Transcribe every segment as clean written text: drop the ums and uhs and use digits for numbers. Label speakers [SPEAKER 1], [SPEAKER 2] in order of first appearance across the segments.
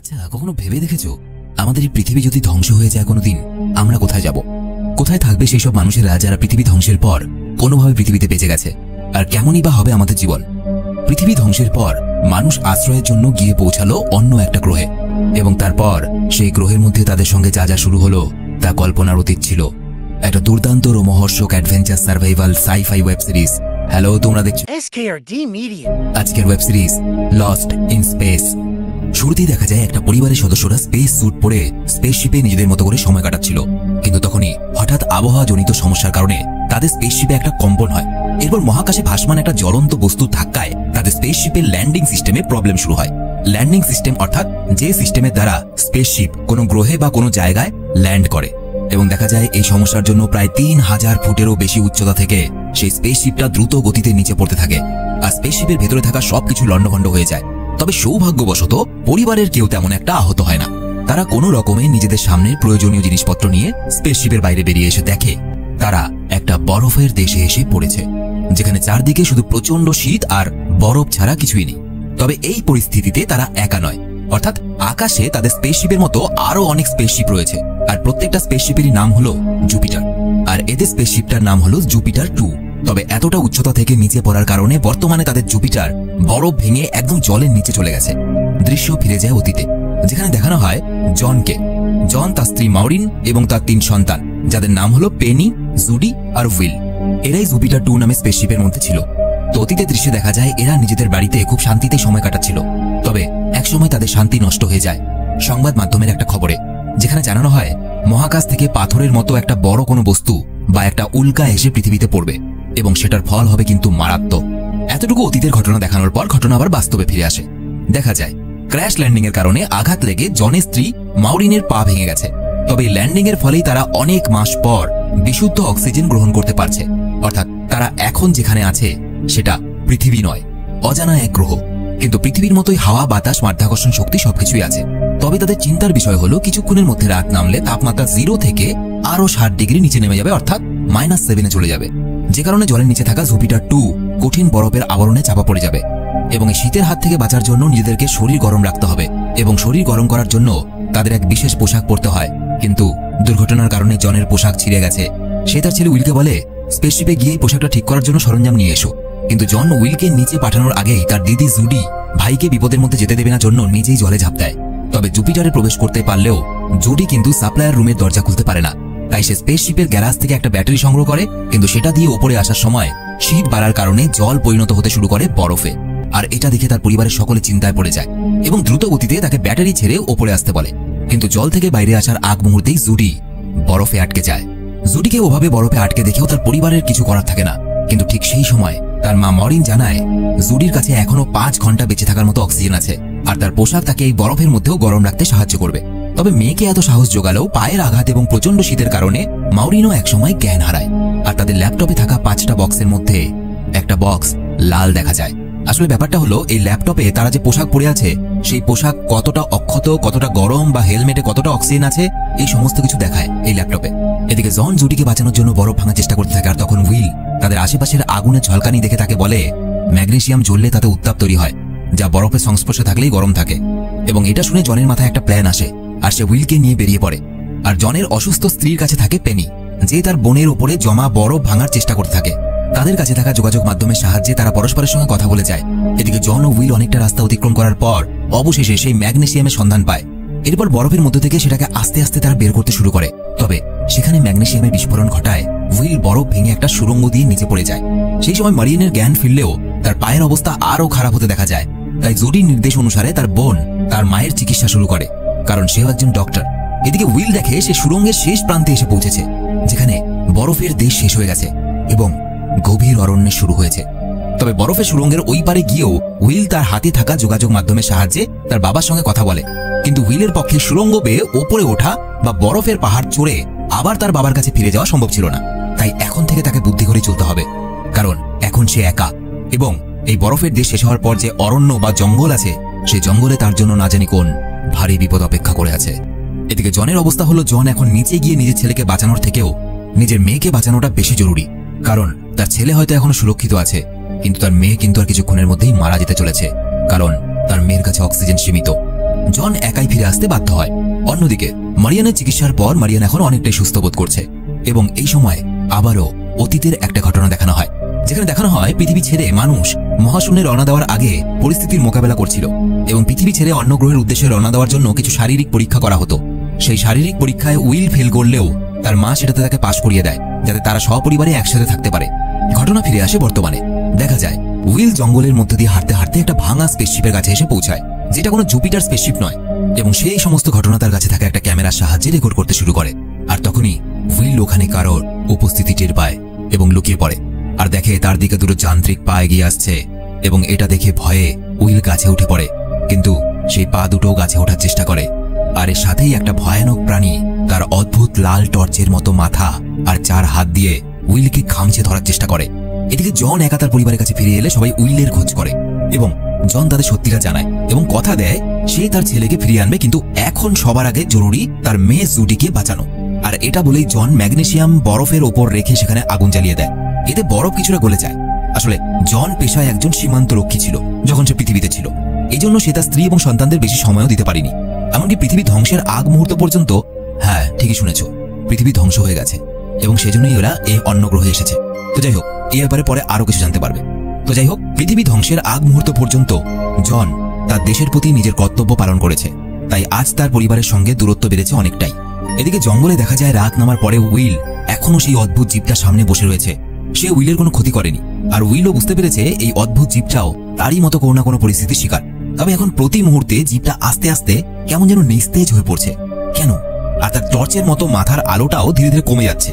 [SPEAKER 1] আচ্ছা, কখনো ভেবে দেখেছো আমাদের এই পৃথিবী যদি ধ্বংস হয়ে যায় কোনোদিন, আমরা কোথায় যাব? কোথায় থাকবে সেই সব মানুষেরা যারা পৃথিবী ধ্বংসের পর কোনোভাবে পৃথিবীতে বেঁচে গেছে? আর কেমনই বা হবে আমাদের জীবন? পৃথিবী ধ্বংসের পর মানুষ আশ্রয়ের জন্য গিয়ে পৌঁছালো অন্য একটা গ্রহে, এবং তারপর সেই গ্রহের মধ্যে তাদের সঙ্গে যা যা শুরু হলো তা কল্পনার অতীত ছিল। একটা দুর্দান্ত রোমহর্ষক adventure survival sci-fi web series. Hello, তোমরা দেখছো
[SPEAKER 2] SKRD Media।
[SPEAKER 1] আজকের web series lost in space. শুরুতেই দেখা যায় একটা পরিবারের সদস্যরা স্পেস স্যুট পরে স্পেসশিপে নিজেদের মতো করে সময় কাটাচ্ছিল, কিন্তু তখনই হঠাৎ আবহাওয়া জনিত সমস্যার কারণে তাদের স্পেসশিপে একটা কম্পন হয়। এরপর মহাকাশে ভাসমান একটা জ্বলন্ত বস্তুর ধাক্কায় তাদের স্পেসশিপের ল্যান্ডিং সিস্টেমে প্রবলেম শুরু হয়। ল্যান্ডিং সিস্টেম অর্থাৎ যে সিস্টেমের দ্বারা স্পেসশিপ কোনো গ্রহে বা কোনো জায়গায় ল্যান্ড করে, এবং দেখা যায় এই সমস্যার জন্য প্রায় 3000 ফুটেরও বেশি উচ্চতা থেকে সেই স্পেসশিপটা দ্রুত গতিতে নিচে পড়তে থাকে, আর স্পেসশিপের ভেতরে থাকা সবকিছু লণ্ডভণ্ড হয়ে যায়। তবে সৌভাগ্যবশত পরিবারের কেউ তেমন একটা আহত হয় না। তারা কোনো রকমে নিজেদের সামনের প্রয়োজনীয় জিনিসপত্র নিয়ে স্পেসশিপের বাইরে বেরিয়ে এসে দেখে তারা একটা বরফের দেশে এসে পড়েছে, যেখানে চারদিকে শুধু প্রচন্ড শীত আর বরফ ছাড়া কিছুই নেই। তবে এই পরিস্থিতিতে তারা একা নয়, অর্থাৎ আকাশে তাদের স্পেসশিপের মতো আরো অনেক স্পেসশিপ রয়েছে, আর প্রত্যেকটা স্পেসশিপেরই নাম হলো জুপিটার, আর এদের স্পেসশিপটার নাম হলো জুপিটার 2। তবে এতটা উচ্চতা থেকে নিচে পড়ার কারণে বর্তমানে তাদের জুপিটার বরফ ভেঙে একদম জলের নিচে চলে গেছে। দৃশ্য ফিরে যায় অতীতে, যেখানে দেখানো হয় জনকে। জন, তার স্ত্রী মাউরিন এবং তার 3 সন্তান, যাদের নাম হলো পেনি, জুডি আর উইল। এরাই জুপিটার 2 নামে স্পেসশিপের মধ্যে ছিল। তো অতীতে দৃশ্যে দেখা যায় এরা নিজেদের বাড়িতে খুব শান্তিতে সময় কাটাচ্ছিল। তবে একসময় তাদের শান্তি নষ্ট হয়ে যায় সংবাদ মাধ্যমের একটা খবরে, যেখানে জানানো হয় মহাকাশ থেকে পাথরের মতো একটা বড় কোনো বস্তু বা একটা উল্কা এসে পৃথিবীতে পড়বে, এবং সেটার ফল হবে কিন্তু মারাত্মক। এতটুকু অতীতের ঘটনা দেখানোর পর ঘটনা আবার বাস্তবে ফিরে আসে। দেখা যায় ক্র্যাশ ল্যান্ডিং এর কারণে আঘাত লেগে জনের স্ত্রী মাউরিনের পা ভেঙে গেছে। তবে ল্যান্ডিং এর ফলেই তারা অনেক মাস পর বিশুদ্ধ অক্সিজেন গ্রহণ করতে পারছে, অর্থাৎ তারা এখন যেখানে আছে সেটা পৃথিবী নয়, অজানা এক গ্রহ। কিন্তু পৃথিবীর মতোই হাওয়া, বাতাস, মাধ্যাকর্ষণ শক্তি সবকিছুই আছে। তবে তাদের চিন্তার বিষয় হলো কিছুক্ষণের মধ্যে রাত নামলে তাপমাত্রা 0 থেকে আরো 60 ডিগ্রি নিচে নেমে যাবে, অর্থাৎ -7 চলে যাবে, যে কারণে জলের নিচে থাকা জুপিটার 2 কঠিন বরফের আবরণে চাপা পড়ে যাবে। এবং এই শীতের হাত থেকে বাঁচার জন্য নিজেদেরকে শরীর গরম রাখতে হবে, এবং শরীর গরম করার জন্য তাদের এক বিশেষ পোশাক পরতে হয়। কিন্তু দুর্ঘটনার কারণে জনের পোশাক ছিঁড়ে গেছে। সে তার ছেলে উইলকে বলে স্পেসশিপে গিয়ে পোশাকটা ঠিক করার জন্য সরঞ্জাম নিয়ে এসো, কিন্তু জন উইলকে নিচে পাঠানোর আগেই তার দিদি জুডি ভাইকে বিপদের মধ্যে যেতে দেবে না জন্য নিজেই জলে ঝাঁপ দেয়। তবে জুপিটারে প্রবেশ করতে পারলেও জুডি কিন্তু সাপ্লায়ার রুমের দরজা খুলতে পারে না, তাই সে স্পেসশিপের গ্যারাজ থেকে একটা ব্যাটারি সংগ্রহ করে, কিন্তু সেটা দিয়ে উপরে আসার সময় শীত বাড়ার কারণে জল পরিণত হতে শুরু করে বরফে। আর এটা দেখে তার পরিবারের সকলে চিন্তায় পড়ে যায় এবং দ্রুত গতিতে তাকে ব্যাটারি ছেড়ে ওপরে আসতে বলে। কিন্তু জল থেকে বাইরে আসার আগ মুহূর্তেই জুডি বরফে আটকে যায়। জুডিকে ওভাবে বরফে আটকে দেখেও তার পরিবারের কিছু করার থাকে না, কিন্তু ঠিক সেই সময় তার মা মরিন জানায় জুডির কাছে এখনো 5 ঘন্টা বেঁচে থাকার মতো অক্সিজেন আছে, আর তার পোশাক তাকে এই বরফের মধ্যেও গরম রাখতে সাহায্য করবে। তবে মেয়েকে এত সাহস জোগালেও পায়ের আঘাত এবং প্রচন্ড শীতের কারণে মাউরিনও একসময় জ্ঞান হারায়। আর তাদের ল্যাপটপে থাকা 5টা বক্সের মধ্যে একটা বক্স লাল দেখা যায়। আসলে ব্যাপারটা হলো এই ল্যাপটপে তারা যে পোশাক পরে আছে সেই পোশাক কতটা অক্ষত, কতটা গরম, বা হেলমেটে কতটা অক্সিজেন আছে, এই সমস্ত কিছু দেখায় এই ল্যাপটপে। এদিকে জন জুডিকে বাঁচানোর জন্য বরফ ভাঙার চেষ্টা করতে থাকে, আর তখন উইল তাদের আশেপাশের আগুনের ঝলকানি দেখে তাকে বলে ম্যাগনেসিয়াম জ্বললে তাতে উত্তাপ তৈরি হয়, যা বরফের সংস্পর্শে থাকলেই গরম থাকে। এবং এটা শুনে জনের মাথায় একটা প্ল্যান আসে, আর সে উইলকে নিয়ে বেরিয়ে পড়ে। আর জনের অসুস্থ স্ত্রীর কাছে থাকে পেনি, যে তার বোনের উপরে জমা বরফ ভাঙার চেষ্টা করতে থাকে। তাদের কাছে থাকা যোগাযোগ মাধ্যমের সাহায্যে তারা পরস্পরের সঙ্গে কথা বলে যায়। এদিকে জন ও উইল অনেকটা রাস্তা অতিক্রম করার পর অবশেষে সেই ম্যাগনেসিয়ামের সন্ধান পায়। এরপর বরফের মধ্য থেকে সেটাকে আস্তে আস্তে তারা বের করতে শুরু করে। তবে সেখানে ম্যাগনেসিয়ামের বিস্ফোরণ ঘটায় উইল বরফ ভেঙে একটা সুড়ঙ্গ দিয়ে নিচে পড়ে যায়। সেই সময় মারিনের জ্ঞান ফিরলেও তার পায়ের অবস্থা আরো খারাপ হতে দেখা যায়। তাই জুডির নির্দেশ অনুসারে তার বোন তার মায়ের চিকিৎসা শুরু করে, কারণ সেও একজন ডক্টর। এদিকে উইল দেখে সে সুড়ঙ্গের শেষ প্রান্তে এসে পৌঁছেছে, যেখানে বরফের দেশ শেষ হয়ে গেছে এবং গভীর অরণ্য শুরু হয়েছে। তবে বরফের সুড়ঙ্গের ওই পারে গিয়েও উইল তার হাতে থাকা যোগাযোগ মাধ্যমের সাহায্যে তার বাবার সঙ্গে কথা বলে, কিন্তু উইলের পক্ষে সুড়ঙ্গ বেয়ে ওপরে ওঠা বা বরফের পাহাড় চড়ে আবার তার বাবার কাছে ফিরে যাওয়া সম্ভব ছিল না। তাই এখন থেকে তাকে বুদ্ধি করে চলতে হবে, কারণ এখন সে একা, এবং এই বরফের দেশ শেষ হওয়ার পর যে অরণ্য বা জঙ্গল আছে সেই জঙ্গলে তার জন্য না জানি কোন ভারী বিপদ অপেক্ষা করে আছে। এদিকে জনের অবস্থা হলো জন এখন নিচে গিয়ে নিজের ছেলেকে বাঁচানোর থেকেও নিজের মেয়েকে বাঁচানোটা বেশি জরুরি, কারণ তার ছেলে হয়তো এখনো সুরক্ষিত আছে, কিন্তু তার মেয়ে কিন্তু আর কিছুক্ষণের মধ্যেই মারা যেতে চলেছে, কারণ তার মেয়ের কাছে অক্সিজেন সীমিত। জন একাই ফিরে আসতে বাধ্য হয়। অন্যদিকে মারিয়ানের চিকিৎসার পর মারিয়ান এখন অনেকটাই সুস্থ বোধ করছে এবং এই সময় আবারও অতীতের একটা ঘটনা দেখানো হয়, যেখানে দেখানো হয় পৃথিবী ছেড়ে মানুষ মহাশূন্যে রওনা দেওয়ার আগে পরিস্থিতির মোকাবেলা করছিল এবং পৃথিবী ছেড়ে অন্য গ্রহের উদ্দেশ্যে রওনা দেওয়ার জন্য কিছু শারীরিক পরীক্ষা করা হতো। সেই শারীরিক পরীক্ষায় উইল ফেল করলেও তার মা সেটাতে তাকে পাশ করিয়ে দেয়, যাতে তারা সপরিবারে একসাথে থাকতে পারে। ঘটনা ফিরে আসে বর্তমানে। দেখা যায় উইল জঙ্গলের মধ্যে দিয়ে হাঁটতে হাঁটতে একটা ভাঙা স্পেসশিপের কাছে এসে পৌঁছায়, যেটা কোনো জুপিটার স্পেসশিপ নয়, এবং সেই সমস্ত ঘটনা তার কাছে থাকা একটা ক্যামেরার সাহায্যে রেকর্ড করতে শুরু করে। আর তখনই উইল ওখানে কারোর উপস্থিতি টের পায় এবং লুকিয়ে পড়ে, আর দেখে তার দিকে দুটো যান্ত্রিক পা এগিয়ে আসছে এবং এটা দেখে ভয়ে উইল গাছে উঠে পড়ে, কিন্তু সেই পা দুটো গাছে ওঠার চেষ্টা করে। আর এর সাথেই একটা ভয়ানক প্রাণী তার অদ্ভুত লাল টর্চের মতো মাথা আর 4 হাত দিয়ে উইলকে খামচে ধরার চেষ্টা করে। এদিকে জন একা তার পরিবারের কাছে ফিরে এলে সবাই উইলের খোঁজ করে এবং জন তাদের সত্যিটা জানায় এবং কথা দেয় সে তার ছেলেকে ফিরিয়ে আনবে, কিন্তু এখন সবার আগে জরুরি তার মেয়ে জুডিকে বাঁচানো। আর এটা বলেই জন ম্যাগনেসিয়াম বরফের ওপর রেখে সেখানে আগুন জ্বালিয়ে দেয়। এতে বরফ কিছুটা গলে যায়। আসলে জন পেশায় একজন সীমান্ত রক্ষী ছিল যখন সে পৃথিবীতে ছিল, এই জন্য সে তার স্ত্রী এবং সন্তানদের বেশি সময়ও দিতে পারেনি। এমনকি পৃথিবী ধ্বংসের আগ মুহূর্ত পর্যন্ত, হ্যাঁ ঠিকই শুনেছ, পৃথিবী ধ্বংস হয়ে গেছে এবং সেজন্যই ওরা এই অন্য গ্রহে এসেছে। তো যাই হোক, এই ব্যাপারে পরে আরো কিছু জানতে পারবে। তো যাই হোক, পৃথিবী ধ্বংসের আগ মুহূর্ত পর্যন্ত জন তার দেশের প্রতি নিজের কর্তব্য পালন করেছে, তাই আজ তার পরিবারের সঙ্গে দূরত্ব বেড়েছে অনেকটাই। এদিকে জঙ্গলে দেখা যায় রাত নামার পরে উইল এখনো সেই অদ্ভুত জীবটার সামনে বসে রয়েছে। সে উইলের কোনো ক্ষতি করেনি, আর উইলও বুঝতে পেরেছে এই অদ্ভুত জীবটাও তারই মতো কোনো না কোনো পরিস্থিতির শিকার। তবে এখন প্রতি মুহূর্তে জীবটা আস্তে আস্তে কেমন যেন নিস্তেজ হয়ে পড়ছে। কেন? আর তার টর্চের মতো মাথার আলোটাও ধীরে ধীরে কমে যাচ্ছে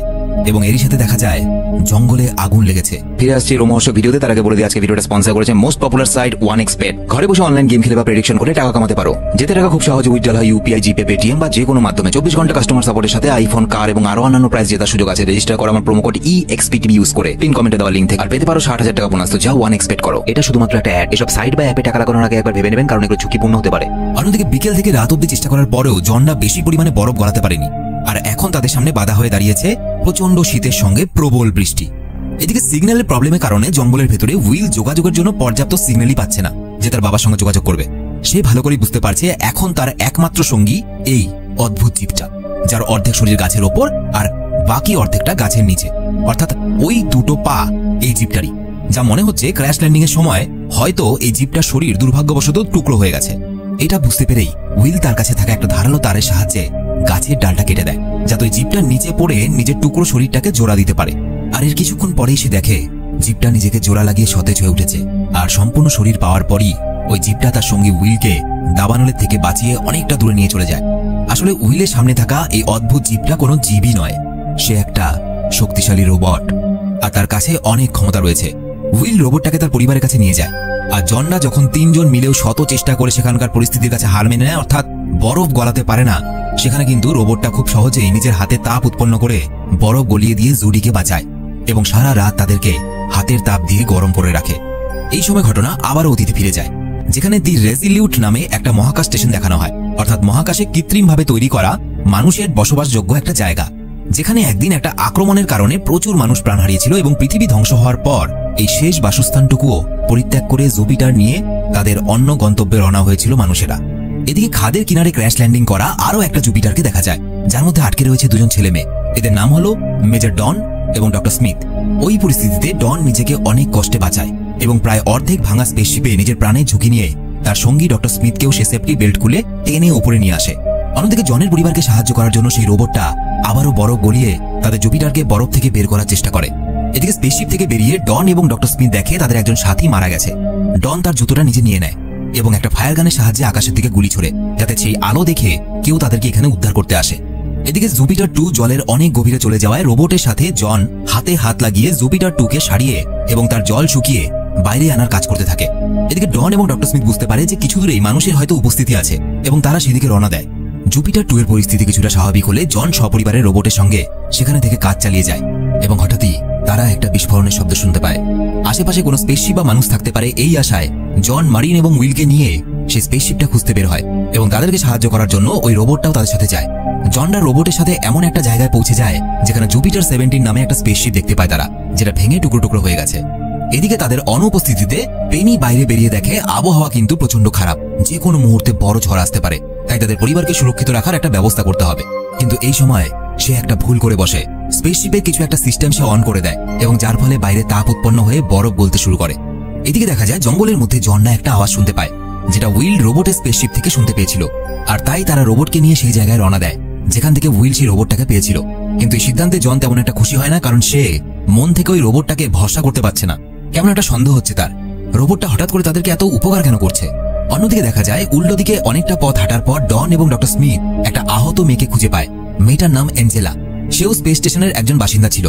[SPEAKER 1] এবং এরই সাথে দেখা যায় জঙ্গলে আগুন লেগেছে। ফিরে আসছে রোমহর্ষ ভিডিওতে। তার আগে বলে দিয়ে আজকে ভিডিওটা স্পন্সর করেছে মোস্ট পপুলার সাইট 1xbet। ঘরে বসে অনলাইন গেম খেলে বা প্রেডিকশন করে টাকা কামাতে পারো, যেতে টাকা খুব সহজে উইথড্রল হয় ইউপিআই, জিপে, পেটিএম বা যে কোনো মাধ্যমে। 24 ঘন্টা কাস্টমার সাপোর্টের সাথে আইফোন, কার এবং আরো অন্যান্য প্রাইজ জেতার সুযোগ আছে। রেজিস্টার করো আমার প্রোমো কোড EXPTV ইউজ করে পিন কমেন্টে দেওয়া লিংক থেকে, আর পেতে পারো 60,000 টাকা বোনাস। তো যাও 1xbet করো। এটা শুধুমাত্র একটা অ্যাড। এসব সাইট বা অ্যাপে টাকা লাগানোর আগে একবার ভেবে নেবেন, কারণ এগুলো ঝুঁকিপূর্ণ হতে পারে। অন্যদিকে বিকেল থেকে রাত অব্দি চেষ্টা করার পরেও জনরা বেশি পরিমাণে বরফ গলাতে পারেনি, আর এখন তাদের সামনে বাধা হয়ে দাঁড়িয়েছে প্রচন্ড শীতের সঙ্গে প্রবল বৃষ্টি। এদিকে সিগন্যালের প্রবলেমের কারণে জঙ্গলের ভেতরে উইল যোগাযোগের জন্য পর্যাপ্ত সিগন্যালই পাচ্ছে না যে তার বাবার সঙ্গে যোগাযোগ করবে। সে ভালো করেই বুঝতে পারছে এখন তার একমাত্র সঙ্গী এই অদ্ভুত জীবটা, যার অর্ধেক শরীর গাছের ওপর আর বাকি অর্ধেকটা গাছের নিচে, অর্থাৎ ওই দুটো পা এই জীবটারই। যা মনে হচ্ছে ক্র্যাশ ল্যান্ডিং এর সময় হয়তো এই জীবটার শরীর দুর্ভাগ্যবশত টুকরো হয়ে গেছে। এটা বুঝতে পেরেই উইল তার কাছে থাকা একটা ধারালো তারের সাহায্যে গাছের ডালটা কেটে দেয়, যাতে ওই জীবটার নিচে পড়ে নিজের টুকরো শরীরটাকে জোড়া দিতে পারে। আর এর কিছুক্ষণ পরেই সে দেখে জীবটা নিজেকে জোড়া লাগিয়ে সতেজ হয়ে উঠেছে, আর সম্পূর্ণ শরীর পাওয়ার পরই ওই জীবটা তার সঙ্গী উইলকে দাবানলের থেকে বাঁচিয়ে অনেকটা দূরে নিয়ে চলে যায়। আসলে উইলের সামনে থাকা এই অদ্ভুত জীবটা কোনো জীবই নয়, সে একটা শক্তিশালী রোবট, আর তার কাছে অনেক ক্ষমতা রয়েছে। উইল রোবটটাকে তার পরিবারের কাছে নিয়ে যায়, আর জনরা যখন 3 জন মিলেও শত চেষ্টা করে সেখানকার পরিস্থিতির কাছে হার মেনে নেয়, অর্থাৎ বরফ গলাতে পারে না, সেখানে কিন্তু রোবটটা খুব সহজেই নিজের হাতে তাপ উৎপন্ন করে বরফ গলিয়ে দিয়ে জুডিকে বাঁচায় এবং সারা রাত তাদেরকে হাতের তাপ দিয়ে গরম করে রাখে। এই সময় ঘটনা আবারও অতীতে ফিরে যায়, যেখানে দি রেজিলিউট নামে একটা মহাকাশ স্টেশন দেখানো হয়, অর্থাৎ মহাকাশে কৃত্রিমভাবে তৈরি করা মানুষের বসবাসযোগ্য একটা জায়গা, যেখানে একদিন একটা আক্রমণের কারণে প্রচুর মানুষ প্রাণ হারিয়েছিল এবং পৃথিবী ধ্বংস হওয়ার পর এই শেষ বাসস্থানটুকুও পরিত্যাগ করে জুপিটার নিয়ে তাদের অন্য গন্তব্যে রওনা হয়েছিল মানুষেরা। এদিকে খাদের কিনারে ক্র্যাশ ল্যান্ডিং করা আরো একটা জুপিটারকে দেখা যায়, যার মধ্যে আটকে রয়েছে 2 জন ছেলে মেয়ে। এদের নাম হলো মেজর ডন এবং ডক্টর স্মিথ। ওই পরিস্থিতিতে ডন নিজেকে অনেক কষ্টে বাঁচায় এবং প্রায় অর্ধেক ভাঙা স্পেসশিপে নিজের প্রাণের ঝুঁকি নিয়ে তার সঙ্গী ডক্টর স্মিথকেও সে সেফটি বেল্ট খুলে টেনে উপরে নিয়ে আসে। অন্যদিকে জনের পরিবারকে সাহায্য করার জন্য সেই রোবটটা আবারও বরফ গলিয়ে তাদের জুপিটারকে বরফ থেকে বের করার চেষ্টা করে। এদিকে স্পেসশিপ থেকে বেরিয়ে ডন এবং ডক্টর স্মিথ দেখে তাদের একজন সাথী মারা গেছে। ডন তার জুতোটা নিজে নিয়ে নেয় এবং একটা ফায়ার গানের সাহায্যে আকাশের দিকে গুলি ছোড়ে, যাতে সেই আলো দেখে কেউ তাদেরকে এখানে উদ্ধার করতে আসে। এদিকে জুপিটার 2 জলের অনেক গভীরে চলে যাওয়ায় রোবটের সাথে জন হাতে হাত লাগিয়ে জুপিটার 2কে সারিয়ে এবং তার জল শুকিয়ে বাইরে আনার কাজ করতে থাকে। এদিকে ডন এবং ডক্টর স্মিথ বুঝতে পারে যে কিছু দূরেই মানুষের হয়তো উপস্থিতি আছে এবং তারা সেদিকে রওনা দেয়। জুপিটার 2 এর পরিস্থিতি কিছুটা স্বাভাবিক হলে জন সপরিবারের রোবটের সঙ্গে সেখানে থেকে কাজ চালিয়ে যায় এবং হঠাৎই তারা একটা বিস্ফোরণের শব্দ শুনতে পায়। আশেপাশে কোনো স্পেসশিপ বা মানুষ থাকতে পারে এই আশায় জন মারিন এবং উইলকে নিয়ে সেই স্পেসশিপটা খুঁজতে বের হয় এবং তাদেরকে সাহায্য করার জন্য ওই রোবটটাও তাদের সাথে যায়। জনরা রোবটের সাথে এমন একটা জায়গায় পৌঁছে যায় যেখানে জুপিটার 17 নামে একটা স্পেসশিপ দেখতে পায় তারা, যেটা ভেঙে টুকরো টুকরো হয়ে গেছে। এদিকে তাদের অনুপস্থিতিতে পেনি বাইরে বেরিয়ে দেখে আবহাওয়া কিন্তু প্রচন্ড খারাপ, যে কোনো মুহূর্তে বড় ঝড় আসতে পারে, তাই তাদের পরিবারকে সুরক্ষিত রাখার একটা ব্যবস্থা করতে হবে। কিন্তু এই সময় সে একটা ভুল করে বসে। স্পেসশিপের কিছু একটা সিস্টেম সে অন করে দেয় এবং যার ফলে বাইরে তাপ উৎপন্ন হয়ে বরফ গলতে শুরু করে। এদিকে দেখা যায় জঙ্গলের মধ্যে জন্না একটা আওয়াজ শুনতে পায়, যেটা উইল রোবটের স্পেসশিপ থেকে শুনতে পেয়েছিল। আর তাই তারা রোবটকে নিয়ে সেই জায়গায় রওনা দেয় যেখান থেকে উইল সেই রোবটটাকে পেয়েছিল। কিন্তু এই সিদ্ধান্তে জন তেমন একটা খুশি হয় না, কারণ সে মন থেকে ওই রোবটটাকে ভরসা করতে পারছে না। কেমন একটা সন্দেহ হচ্ছে তার, রোবটটা হঠাৎ করে তাদেরকে এত উপকার কেন করছে। অন্যদিকে দেখা যায় উল্টো দিকে অনেকটা পথ হাঁটার পর ডন এবং ডক্টর স্মিথ একটা আহত মেয়েকে খুঁজে পায়। মেয়েটার নাম অ্যাঞ্জেলা, সেও স্পেস স্টেশনের একজন বাসিন্দা ছিল।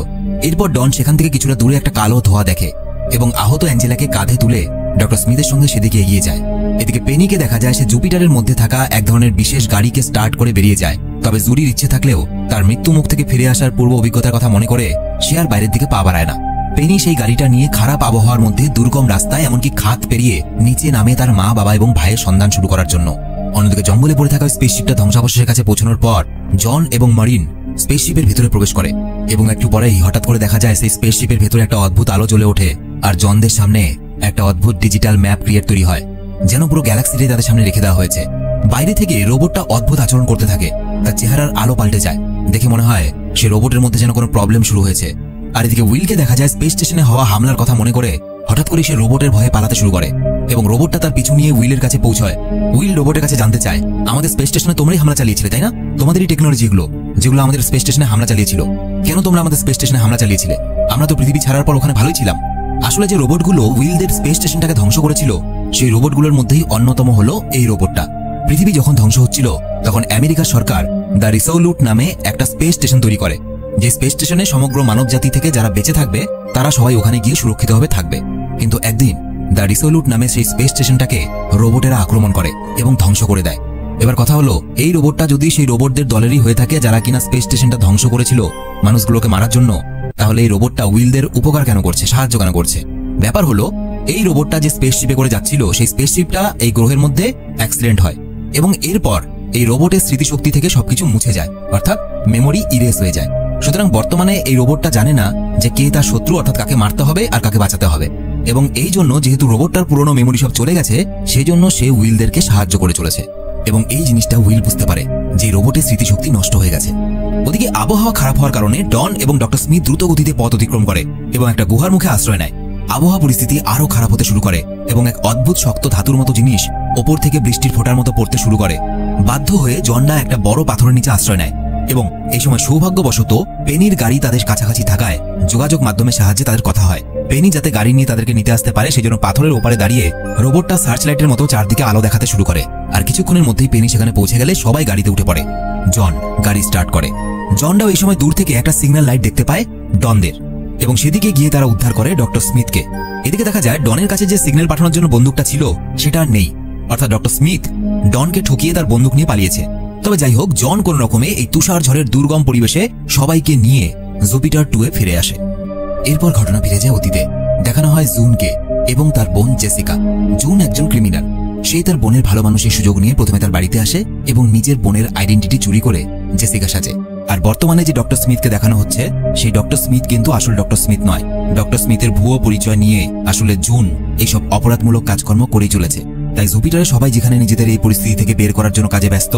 [SPEAKER 1] এরপর ডন সেখান থেকে কিছুটা দূরে একটা কালো ধোঁয়া দেখে এবং আহত অ্যাঞ্জেলাকে কাঁধে তুলে ডক্টর স্মিথের সঙ্গে সেদিকে এগিয়ে যায়। এদিকে পেনিকে দেখা যায় সে জুপিটারের মধ্যে থাকা এক ধরনের বিশেষ গাড়িকে স্টার্ট করে বেরিয়ে যায়। তবে জুরির ইচ্ছে থাকলেও তার মৃত্যু মুখ থেকে ফিরে আসার পূর্ব অভিজ্ঞতার কথা মনে করে সে আর বাইরের দিকে পা বাড়ায় না। পেনি সেই গাড়িটা নিয়ে খারাপ আবহাওয়ার মধ্যে দুর্গম রাস্তায় এমনকি খাত পেরিয়ে নিচে নামে তার মা, বাবা এবং ভাইয়ের সন্ধান শুরু করার জন্য। অন্যদিকে জঙ্গলে পড়ে থাকা স্পেসশিপটা ধ্বংসাবশেষের কাছে পৌঁছানোর পর জন এবং মারিন স্পেসশিপের ভেতরে প্রবেশ করে এবং একটু পরেই হঠাৎ করে দেখা যায় সেই স্পেসশিপের ভেতরে একটা অদ্ভুত আলো জ্বলে ওঠে আর জনদের সামনে একটা অদ্ভুত ডিজিটাল ম্যাপ ক্রিয়েট তৈরি হয়, যেন পুরো গ্যালাক্সিটাই তাদের সামনে রেখে দেওয়া হয়েছে। বাইরে থেকে রোবটটা অদ্ভুত আচরণ করতে থাকে, তার চেহারার আলো পাল্টে যায়, দেখে মনে হয় সে রোবটের মধ্যে যেন কোনো প্রবলেম শুরু হয়েছে। আর এদিকে উইলকে দেখা যায় স্পেস স্টেশনে হওয়া হামলার কথা মনে করে হঠাৎ করে সে রোবটের ভয়ে পালাতে শুরু করে এবং রোবটটা তার পিছু নিয়ে উইলের কাছে পৌঁছয়। উইল রোবটের কাছে জানতে চায়, আমাদের স্পেস স্টেশনে তোমরাই হামলা চালিয়েছিলে তাই না? তোমাদেরই টেকনোলজিগুলো যেগুলো আমাদের স্পেস স্টেশনে হামলা চালিয়েছিল, কেন তোমরা আমাদের স্পেস স্টেশনে হামলা চালিয়েছিলে? আমরা তো পৃথিবী ছাড়ার পর ওখানে ভালোই ছিলাম। আসলে যে রোবটগুলো উইলদের স্পেস স্টেশনটাকে ধ্বংস করেছিল সেই রোবটগুলোর মধ্যেই অন্যতম হলো এই রোবটটা। পৃথিবী যখন ধ্বংস হচ্ছিল তখন আমেরিকার সরকার দ্য রিসোলুট নামে একটা স্পেস স্টেশন তৈরি করে, যে স্পেস স্টেশনে সমগ্র মানব জাতি থেকে যারা বেঁচে থাকবে তারা সবাই ওখানে গিয়ে সুরক্ষিতভাবে থাকবে। কিন্তু একদিন দ্য রিসোলুট নামে সেই স্পেস স্টেশনটাকে রোবটেরা আক্রমণ করে এবং ধ্বংস করে দেয়। এবার কথা হলো, এই রোবটটা যদি সেই রোবটদের দলেরই হয়ে থাকে যারা কিনা স্পেস স্টেশনটা ধ্বংস করেছিল মানুষগুলোকে মারার জন্য, তাহলে এই রোবটটা উইলদের উপকার কেন করছে, সাহায্য কেন করছে? ব্যাপার হলো, এই রোবটটা যে স্পেসশিপে করে যাচ্ছিল সেই স্পেসশিপটা এই গ্রহের মধ্যে অ্যাক্সিডেন্ট হয় এবং এরপর এই রোবটের স্মৃতিশক্তি থেকে সবকিছু মুছে যায়, অর্থাৎ মেমোরি ইরেজ হয়ে যায়। সুতরাং বর্তমানে এই রোবটটা জানে না যে কে তার শত্রু, অর্থাৎ কাকে মারতে হবে আর কাকে বাঁচাতে হবে। এবং এই জন্য যেহেতু রোবটটার পুরনো মেমোরি সব চলে গেছে, সেই জন্য সে উইলদেরকে সাহায্য করে চলেছে এবং এই জিনিসটা উইল বুঝতে পারে যে রোবটের স্মৃতিশক্তি নষ্ট হয়ে গেছে। ওদিকে আবহাওয়া খারাপ হওয়ার কারণে ডন এবং ডক্টর স্মিথ দ্রুত গতিতে পথ অতিক্রম করে এবং একটা গুহার মুখে আশ্রয় নেয়। আবহাওয়া পরিস্থিতি আরো খারাপ হতে শুরু করে এবং এক অদ্ভুত শক্ত ধাতুর মতো জিনিস ওপর থেকে বৃষ্টির ফোঁটার মতো পড়তে শুরু করে। বাধ্য হয়ে জনরা একটা বড় পাথরের নিচে আশ্রয় নেয় এবং এই সময় সৌভাগ্যবশত পেনির গাড়ি তাদের কাছাকাছি থাকায় যোগাযোগ মাধ্যমের সাহায্যে তাদের কথা হয়। পেনি যাতে গাড়ি নিয়ে তাদেরকে নিতে আসতে পারে সেই জন্য পাথরের ওপারে দাঁড়িয়ে রোবটটা সার্চ লাইটের মতো চারদিকে আলো দেখাতে শুরু করে। আর কিছুক্ষণের মধ্যেই পেনি সেখানে পৌঁছে গেলে সবাই গাড়িতে উঠে পড়ে। জন গাড়ি স্টার্ট করে। জনরাও এই সময় দূর থেকে একটা সিগন্যাল লাইট দেখতে পায় ডনদের এবং সেদিকে গিয়ে তারা উদ্ধার করে ডক্টর স্মিথকে। এদিকে দেখা যায় ডনের কাছে যে সিগন্যাল পাঠানোর জন্য বন্দুকটা ছিল সেটা আর নেই, অর্থাৎ ডক্টর স্মিথ ডনকে ঠকিয়ে তার বন্দুক নিয়ে পালিয়েছে। তবে যাই হোক, জন কোন রকমে এই তুষার ঝড়ের দুর্গম পরিবেশে সবাইকে নিয়ে জুপিটার 2 এ ফিরে আসে। এরপর ঘটনা ফিরে যায় অতীতে। দেখানো হয় জুনকে এবং তার বোন জেসিকা। জুন একজন ক্রিমিনাল, সেই তার বোনের ভালো মানুষের সুযোগ নিয়ে প্রথমে তার বাড়িতে আসে এবং নিজের বোনের আইডেন্টিটি চুরি করে জেসিকা সাজে। আর বর্তমানে যে ডক্টর স্মিথকে দেখানো হচ্ছে সেই ডক্টর স্মিথ কিন্তু আসল ডক্টর স্মিথ নয়। ডক্টর স্মিথের ভুয়ো পরিচয় নিয়ে আসলে জুন এইসব অপরাধমূলক কাজকর্ম করেই চলেছে। তাই জুপিটারে সবাই যেখানে নিজেদের এই পরিস্থিতি থেকে বের করার জন্য কাজে ব্যস্ত,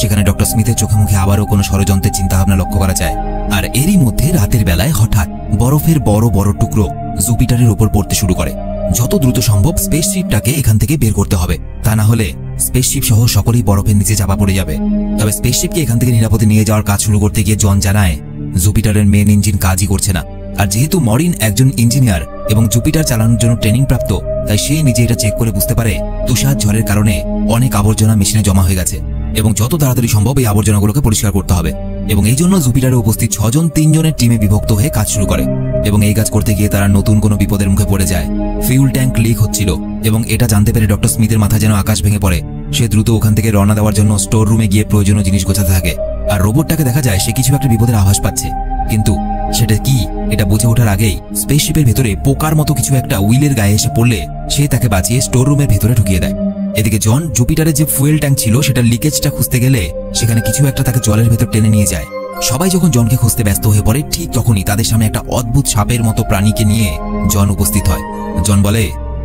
[SPEAKER 1] সেখানে ডক্টর স্মিথের চোখে মুখে আবারও কোনো ষড়যন্ত্রের চিন্তাভাবনা লক্ষ্য করা যায়। আর এরই মধ্যে রাতের বেলায় হঠাৎ বরফের বড় বড় টুকরো জুপিটারের উপর পড়তে শুরু করে। যত দ্রুত সম্ভব স্পেসশিপটাকে এখান থেকে বের করতে হবে, তা না হলে স্পেসশিপ সহ সকলেই বরফের নিচে চাপা পড়ে যাবে। তবে স্পেসশিপকে এখান থেকে নিরাপদে নিয়ে যাওয়ার কাজ শুরু করতে গিয়ে জন জানায় জুপিটারের মেন ইঞ্জিন কাজই করছে না। আর যেহেতু মরিন একজন ইঞ্জিনিয়ার এবং জুপিটার চালানোর জন্য ট্রেনিং প্রাপ্ত, তাই সে নিজে এটা চেক করে বুঝতে পারে তুষার ঝড়ের কারণে অনেক আবর্জনা মেশিনে জমা হয়ে গেছে এবং যত তাড়াতাড়ি সম্ভব এই আবর্জনাগুলোকে পরিষ্কার করতে হবে। এবং এই জন্য জুপিটারে উপস্থিত 6 জন 3 জনের টিমে বিভক্ত হয়ে কাজ শুরু করে এবং এই কাজ করতে গিয়ে তারা নতুন কোনো বিপদের মুখে পড়ে যায়। ফিউল ট্যাঙ্ক লিক হচ্ছিল এবং এটা জানতে পেরে ডক্টর স্মিথের মাথা যেন আকাশ ভেঙে পড়ে। সে দ্রুত ওখান থেকে রওনা দেওয়ার জন্য স্টোর রুমে গিয়ে প্রয়োজনীয় জিনিস গোছাতে থাকে। আর রোবটটাকে দেখা যায় সে কিছু একটা বিপদের আভাস পাচ্ছে, কিন্তু সেটা কি এটা বুঝে ওঠার আগেই স্পেসশিপের ভেতরে পোকার মতো কিছু একটা উইলের গায়ে এসে পড়লে সে তাকে বাঁচিয়ে স্টোর রুমের ভেতরে ঢুকিয়ে দেয়। এদিকে জন জুপিটারের যে ফুয়েল ট্যাঙ্ক ছিল সেটা লিকেজটা খুঁজতে গেলে সেখানে কিছু একটা তাকে জলের ভেতর টেনে নিয়ে যায় সবাই যখন জনকে খুঁজতে ব্যস্ত হয়ে পড়ে ঠিক তখনই তাদের সামনে একটা অদ্ভুত সাপের মতো প্রাণীকে নিয়ে জন উপস্থিত হয়। জন বলে,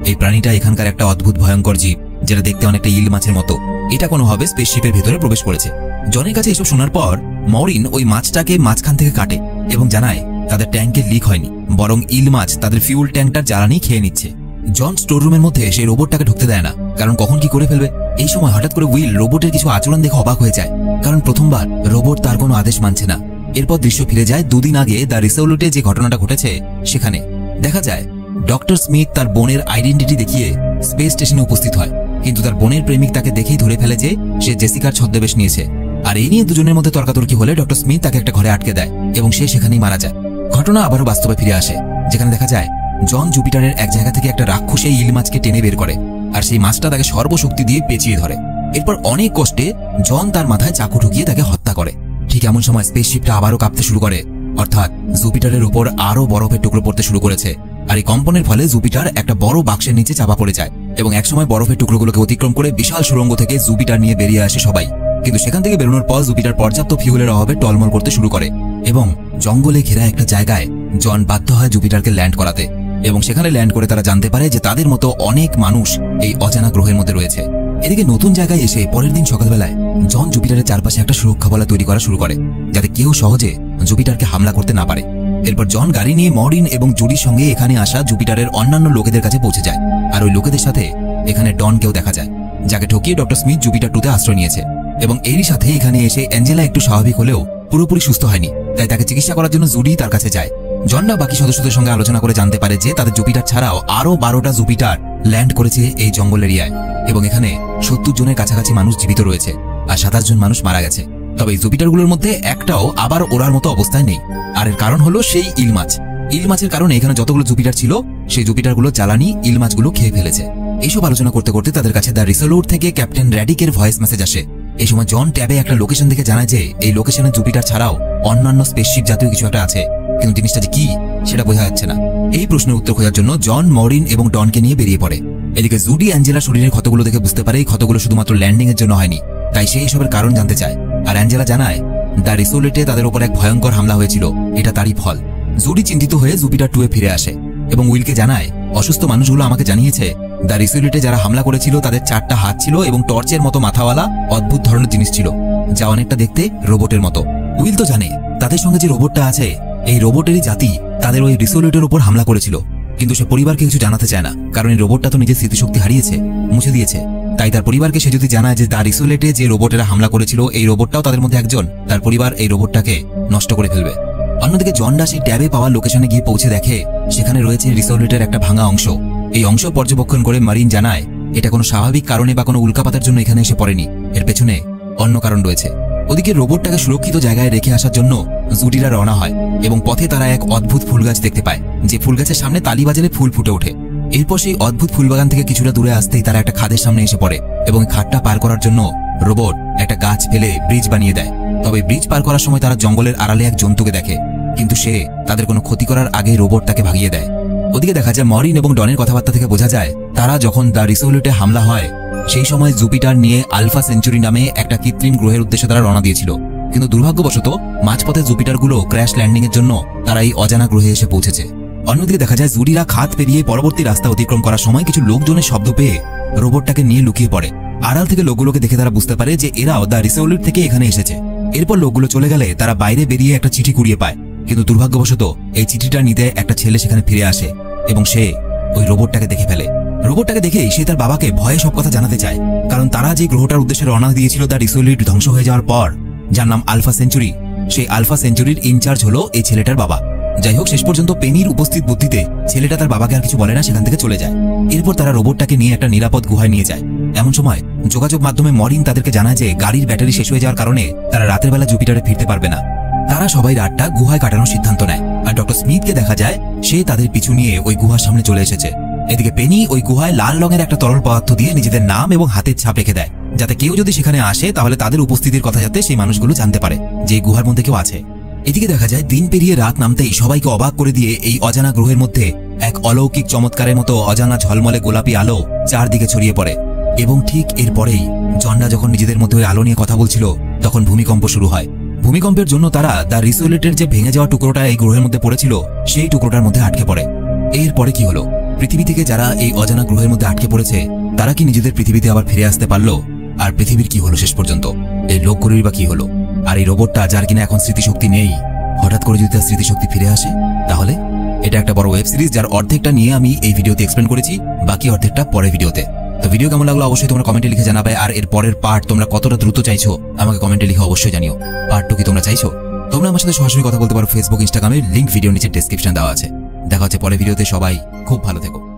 [SPEAKER 1] এই প্রাণীটা এখানকার একটা অদ্ভুত ভয়ঙ্কর জীব, যেটা দেখতে অনেকটা ইল মাছের মতো। এটা কোনোভাবে স্পেসশিপের ভেতরে প্রবেশ করেছে। জনের কাছে এসব শোনার পর মরিন ওই মাছটাকে মাঝখান থেকে কাটে এবং জানায় তাদের ট্যাঙ্কের লিক হয়নি, বরং ইল মাছ তাদের ফিউল ট্যাঙ্কটার জ্বালানি খেয়ে নিচ্ছে। জন স্টোর রুমের মধ্যে সেই রোবটটাকে ঢুকতে দেয় না, কারণ কখন কি করে ফেলবে। এই সময় হঠাৎ করে উইল রোবটের কিছু আচরণ দেখে অবাক হয়ে যায়, কারণ প্রথমবার রোবট তার কোনো আদেশ মানছে না। এরপর দৃশ্য ফিরে যায় 2 দিন আগে দ্য রিসোলুটে যে ঘটনাটা ঘটেছে সেখানে। দেখা যায় ডক্টর স্মিথ তার বোনের আইডেন্টিটি দেখিয়ে স্পেস স্টেশনে উপস্থিত হয়, কিন্তু তার বোনের প্রেমিক তাকে দেখেই ধরে ফেলে যে সে জেসিকার ছদ্মবেশ নিয়েছে। আর এই নিয়ে দুজনের মধ্যে তর্কাতর্কি হলে ডক্টর স্মিথ তাকে একটা ঘরে আটকে দেয় এবং সে সেখানেই মারা যায়। ঘটনা আবারও বাস্তবে ফিরে আসে, যেখানে দেখা যায় জন জুপিটারের এক জায়গা থেকে একটা রাক্ষসী ইল মাছকে টেনে বের করে, আর সেই মাছটা তাকে সর্বশক্তি দিয়ে পেঁচিয়ে ধরে। এরপর অনেক কষ্টে জন তার মাথায় চাকু ঢুকিয়ে তাকে হত্যা করে। ঠিক এমন সময় স্পেসশিপটা আবারও কাঁপতে শুরু করে, অর্থাৎ জুপিটারের উপর আরো বরফের টুকরো পড়তে শুরু করেছে। আর এই কম্পনের ফলে জুপিটার একটা বড় বাক্সের নিচে চাপা পড়ে যায় এবং একসময় বরফের টুকরোগুলোকে অতিক্রম করে বিশাল সুড়ঙ্গ থেকে জুপিটার নিয়ে বেরিয়ে আসে সবাই। কিন্তু সেখান থেকে বেরোনোর পর জুপিটার পর্যাপ্ত ফিউলের অভাবে টলমল করতে শুরু করে এবং জঙ্গলে ঘেরা একটা জায়গায় জন বাধ্য হয় জুপিটারকে ল্যান্ড করাতে। এবং সেখানে ল্যান্ড করে তারা জানতে পারে যে তাদের মতো অনেক মানুষ এই অজানা গ্রহের মধ্যে রয়েছে। এদিকে নতুন জায়গায় এসে পরের দিন সকালবেলায় জন জুপিটারের চারপাশে একটা সুরক্ষা বলয় তৈরি করা শুরু করে, যাতে কেউ সহজে জুপিটারকে হামলা করতে না পারে। এরপর জন গাড়ি নিয়ে মরিন এবং জুডির সঙ্গে এখানে আসা জুপিটারের অন্যান্য লোকেদের কাছে পৌঁছে যায়। আর ওই লোকেদের সাথে এখানে ডনকেও দেখা যায়, যাকে ঠকিয়ে ডক্টর স্মিথ জুপিটার 2তে আশ্রয় নিয়েছে। এবং এরই সাথে এখানে এসে অ্যাঞ্জেলা একটু স্বাভাবিক হলেও পুরোপুরি সুস্থ হয়নি, তাই তাকে চিকিৎসা করার জন্য জুডি তার কাছে যায়। জনরা বাকি সদস্যদের সঙ্গে আলোচনা করে জানতে পারে যে তাদের জুপিটার ছাড়াও আরো 12টা জুপিটার ল্যান্ড করেছে এই জঙ্গল এরিয়ায় এবং এখানে 70 জনের কাছাকাছি মানুষ জীবিত রয়েছে আর 27 জন মানুষ মারা গেছে। তবে এই জুপিটারগুলোর মধ্যে একটাও আবার ওড়ার মতো অবস্থায় নেই। আর এর কারণ হলো সেই ইল মাছ। ইল মাছের কারণে এখানে যতগুলো জুপিটার ছিল সেই জুপিটারগুলো জ্বালানি ইল মাছগুলো খেয়ে ফেলেছে। এইসব আলোচনা করতে করতে তাদের কাছে দ্য রিসোলুট থেকে ক্যাপ্টেন র্যাডিকের ভয়েস মেসেজ আসে। এই সময় জন ট্যাবে একটা লোকেশন থেকে জানায় যে এই লোকেশনে জুপিটার ছাড়াও অন্যান্য স্পেসশিপ জাতীয় কিছু একটা আছে, কিন্তু জিনিসটা যে কি সেটা বোঝা যাচ্ছে না। এই প্রশ্নের উত্তর খোঁজার জন্য জন মরিন এবং ডনকে নিয়ে বেরিয়ে পড়ে। এদিকে জুডি অ্যাঞ্জেলার শরীরের ক্ষতগুলো দেখে বুঝতে পারে এই ক্ষতগুলো শুধুমাত্র ল্যান্ডিং এর জন্য হয়নি, তাই সে এসবের কারণ জানতে চায়। আর অ্যাঞ্জেলা জানায় দ্য রিসোলেটে তাদের উপর এক ভয়ঙ্কর হামলা হয়েছিল, এটা তারই ফল। জুডি চিন্তিত হয়ে জুপিটার 2 এ ফিরে আসে এবং উইলকে জানায় অসুস্থ মানুষগুলো আমাকে জানিয়েছে দ্য রিসোলেটে যারা হামলা করেছিল তাদের 4টা হাত ছিল এবং টর্চের মতো মাথাওয়ালা অদ্ভুত ধরনের জিনিস ছিল, যা অনেকটা দেখতে রোবটের মতো। উইল তো জানে তাদের সঙ্গে যে রোবটটা আছে এই রোবটেরই জাতি তাদের ওই রিসোলেটের উপর হামলা করেছিল, কিন্তু সে পরিবারকে কিছু জানাতে চায় না, কারণ এই রোবটটা তো নিজের স্মৃতিশক্তি হারিয়েছে, মুছে দিয়েছে। তাই তার পরিবারকে সে যদি জানায় যে দ্য রিসোলেটে যে রোবটেরা হামলা করেছিল এই রোবটটাও তাদের মধ্যে একজন, তার পরিবার এই রোবটটাকে নষ্ট করে ফেলবে। অন্যদিকে জনরা সেই ট্যাবে পাওয়া লোকেশনে গিয়ে পৌঁছে দেখে সেখানে রয়েছে রিসোলেটের একটা ভাঙা অংশ। এই অংশ পর্যবেক্ষণ করে মারিন জানায় এটা কোনো স্বাভাবিক কারণে বা কোনো উল্কাপাতার জন্য এখানে এসে পড়েনি, এর পেছনে অন্য কারণ রয়েছে। ওদিকে রোবটটাকে সুরক্ষিত জায়গায় রেখে আসার জন্য জুডিরা রওনা হয় এবং পথে তারা এক অদ্ভুত ফুল গাছ দেখতে পায়, যে ফুল গাছের সামনে তালি বাজালে ফুল ফুটে ওঠে। এরপর সেই অদ্ভুত ফুলবাগান থেকে কিছুটা দূরে আসতেই তারা একটা খাদের সামনে এসে পড়ে এবং খাদটা পার করার জন্য রোবট একটা গাছ ফেলে ব্রিজ বানিয়ে দেয়। তবে ব্রিজ পার করার সময় তারা জঙ্গলের আড়ালে এক জন্তুকে দেখে, কিন্তু সে তাদের কোনো ক্ষতি করার আগে রোবট তাকে ভাগিয়ে দেয়। ওদিকে দেখা যায় মরিন এবং ডনের কথাবার্তা থেকে বোঝা যায় তারা যখন দ্য রিসোলেটে হামলা হয় সেই সময় জুপিটার নিয়ে আলফা সেঞ্চুরি নামে একটা কৃত্রিম গ্রহের উদ্দেশ্যে তারা রওনা দিয়েছিল, কিন্তু দুর্ভাগ্যবশত মাঝপথে জুপিটারগুলো ক্র্যাশ ল্যান্ডিং এর জন্য তারা এই অজানা গ্রহে এসে পৌঁছেছে। অন্যদিকে দেখা যায় জুডিরা খাদ পেরিয়ে পরবর্তী রাস্তা অতিক্রম করার সময় কিছু লোকজনের শব্দ পেয়ে রোবটটাকে নিয়ে লুকিয়ে পড়ে। আড়াল থেকে লোকগুলোকে দেখে তারা বুঝতে পারে যে এরাও দ্য রিসোলেট থেকে এখানে এসেছে। এরপর লোকগুলো চলে গেলে তারা বাইরে বেরিয়ে একটা চিঠি কুড়িয়ে পায়, কিন্তু দুর্ভাগ্যবশত এই চিঠিটা নিতে একটা ছেলে সেখানে ফিরে আসে এবং সে ওই রোবটটাকে দেখে ফেলে। রোবটটাকে দেখেই সে তার বাবাকে ভয়ে সব কথা জানাতে চায়, কারণ তারা যে গ্রহটার উদ্দেশ্যে রওনা দিয়েছিল দ্য রিসোলেট ধ্বংস হয়ে যাওয়ার পর, যার নাম আলফা সেঞ্চুরি, সেই আলফা সেঞ্চুরির ইনচার্জ হলো এই ছেলেটার বাবা। যাই হোক, শেষ পর্যন্ত পেনির উপস্থিত বুদ্ধিতে ছেলেটা তার বাবাকে আর কিছু বলে না, সেখান থেকে চলে যায়। এরপর তারা রোবটটাকে নিয়ে একটা নিরাপদ গুহায় নিয়ে যায়। এমন সময় যোগাযোগ মাধ্যমে মরিন তাদেরকে জানায় যে গাড়ির ব্যাটারি শেষ হয়ে যাওয়ার কারণে তারা রাতের বেলা জুপিটারে ফিরতে পারবে না। তারা সবাই রাতটা গুহায় কাটানোর সিদ্ধান্ত নেয়, আর ডক্টর স্মিথকে দেখা যায় সে তাদের পিছু নিয়ে ওই গুহার সামনে চলে এসেছে। এদিকে পেনি ওই গুহায় লাল রঙের একটা তরল পদার্থ দিয়ে নিজেদের নাম এবং হাতের ছাপ রেখে দেয়, যাতে কেউ যদি সেখানে আসে তাহলে তাদের উপস্থিতির কথা যাতে সেই মানুষগুলো জানতে পারে যে গুহার মধ্যে কেউ আছে। এদিকে দেখা যায় দিন পেরিয়ে রাত নামতেই সবাইকে অবাক করে দিয়ে এই অজানা গ্রহের মধ্যে এক অলৌকিক চমৎকারের মতো অজানা ঝলমলে গোলাপি আলো চারদিকে ছড়িয়ে পড়ে। এবং ঠিক এরপরেই জনরা যখন নিজেদের মধ্যে ওই আলো নিয়ে কথা বলছিল তখন ভূমিকম্প শুরু হয়। ভূমিকম্পের জন্য তারা দ্য রিসোলেটের যে ভেঙে যাওয়া টুকরোটা এই গ্রহের মধ্যে পড়েছিল সেই টুকরোটার মধ্যে আটকে পড়ে। এরপরে কি হলো? পৃথিবী থেকে যারা এই অজানা গ্রহের মধ্যে আটকে পড়েছে তারা কি নিজেদের পৃথিবীতে আবার ফিরে আসতে পারলো? আর পৃথিবীর কি হলো শেষ পর্যন্ত? এই লোকগুলোরই বা কি হলো? আর এই রোবটটা যার কিনা এখন স্মৃতিশক্তি নেই, হঠাৎ করে যদি তার স্মৃতিশক্তি ফিরে আসে, তাহলে এটা একটা বড় ওয়েব সিরিজ যার অর্ধেকটা নিয়ে আমি এই ভিডিওতে এক্সপ্লেন করেছি, বাকি অর্ধেকটা পরের ভিডিওতে। তো ভিডিও কেমন লাগলো অবশ্যই তোমরা কমেন্টে লিখে জানাবে। আর এর পরের পার্ট তোমরা কতটা দ্রুত চাইছো আমাকে কমেন্টে লিখে অবশ্যই জানিও। পার্ট 2 কি তোমরা চাইছো? তোমরা আমার সাথে সরাসরি কথা বলতে পারো ফেসবুক, ইনস্টাগ্রামে, লিংক ভিডিও নিচে ডেসক্রিপশন দেওয়া আছে। দেখা হচ্ছে পরের ভিডিওতে। সবাই খুব ভালো থেকো।